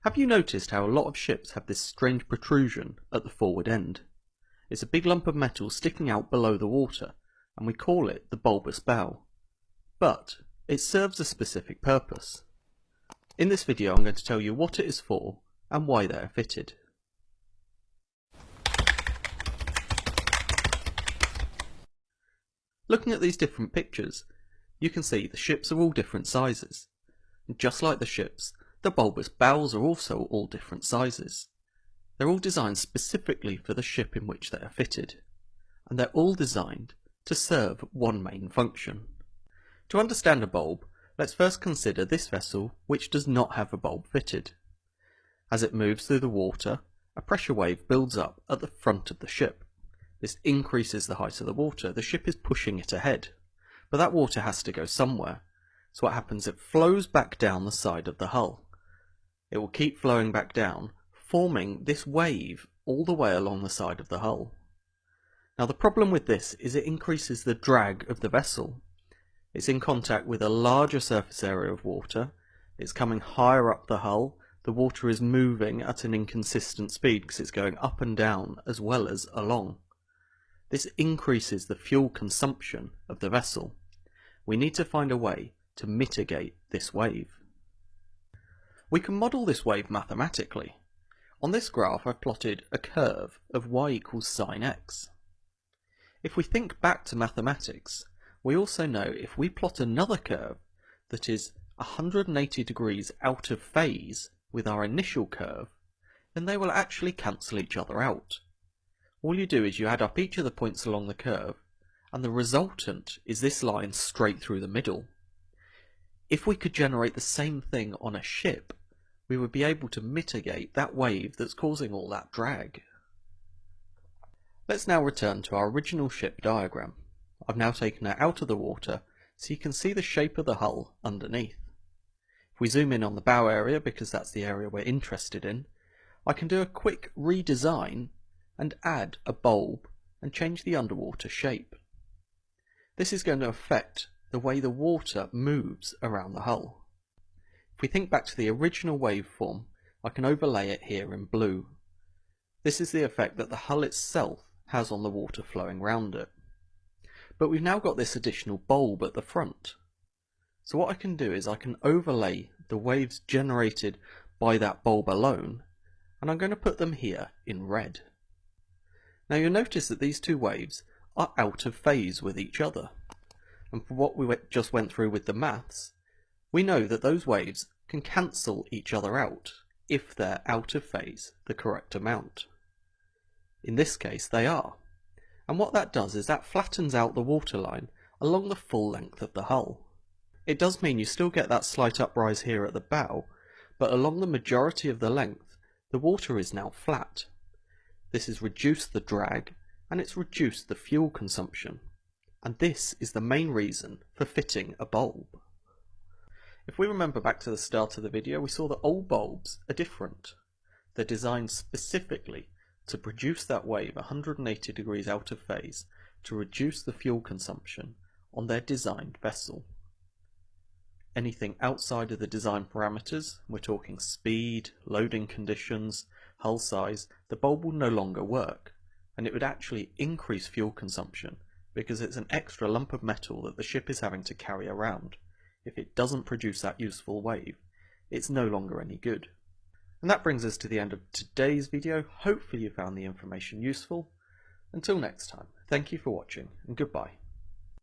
Have you noticed how a lot of ships have this strange protrusion at the forward end? It's a big lump of metal sticking out below the water, and we call it the bulbous bow. But it serves a specific purpose. In this video I'm going to tell you what it is for and why they are fitted. Looking at these different pictures, you can see the ships are all different sizes. And just like the ships, the bulbous bows are also all different sizes. They're all designed specifically for the ship in which they are fitted, and they're all designed to serve one main function. To understand a bulb, let's first consider this vessel which does not have a bulb fitted. As it moves through the water, a pressure wave builds up at the front of the ship. This increases the height of the water. The ship is pushing it ahead, but that water has to go somewhere. So what happens? It flows back down the side of the hull. It will keep flowing back down, forming this wave all the way along the side of the hull. Now the problem with this is it increases the drag of the vessel. It's in contact with a larger surface area of water, it's coming higher up the hull, the water is moving at an inconsistent speed because it's going up and down as well as along. This increases the fuel consumption of the vessel. We need to find a way to mitigate this wave. We can model this wave mathematically. On this graph I've plotted a curve of y equals sine x. If we think back to mathematics, we also know if we plot another curve that is 180 degrees out of phase with our initial curve, then they will actually cancel each other out. All you do is you add up each of the points along the curve, and the resultant is this line straight through the middle. If we could generate the same thing on a ship, we would be able to mitigate that wave that's causing all that drag. Let's now return to our original ship diagram. I've now taken it out of the water so you can see the shape of the hull underneath. If we zoom in on the bow area, because that's the area we're interested in, I can do a quick redesign and add a bulb and change the underwater shape. This is going to affect the way the water moves around the hull. If we think back to the original waveform, I can overlay it here in blue. This is the effect that the hull itself has on the water flowing round it. But we've now got this additional bulb at the front. So what I can do is I can overlay the waves generated by that bulb alone, and I'm going to put them here in red. Now you'll notice that these two waves are out of phase with each other. And for what we just went through with the maths, we know that those waves can cancel each other out if they're out of phase the correct amount. In this case they are. And what that does is that flattens out the waterline along the full length of the hull. It does mean you still get that slight uprise here at the bow, but along the majority of the length, the water is now flat. This has reduced the drag and it's reduced the fuel consumption. And this is the main reason for fitting a bulb. If we remember back to the start of the video, we saw that old bulbs are different. They're designed specifically to produce that wave 180 degrees out of phase to reduce the fuel consumption on their designed vessel. Anything outside of the design parameters, we're talking speed, loading conditions, hull size, the bulb will no longer work, and it would actually increase fuel consumption because it's an extra lump of metal that the ship is having to carry around. If it doesn't produce that useful wave, it's no longer any good. And that brings us to the end of today's video. Hopefully you found the information useful. Until next time, thank you for watching and goodbye.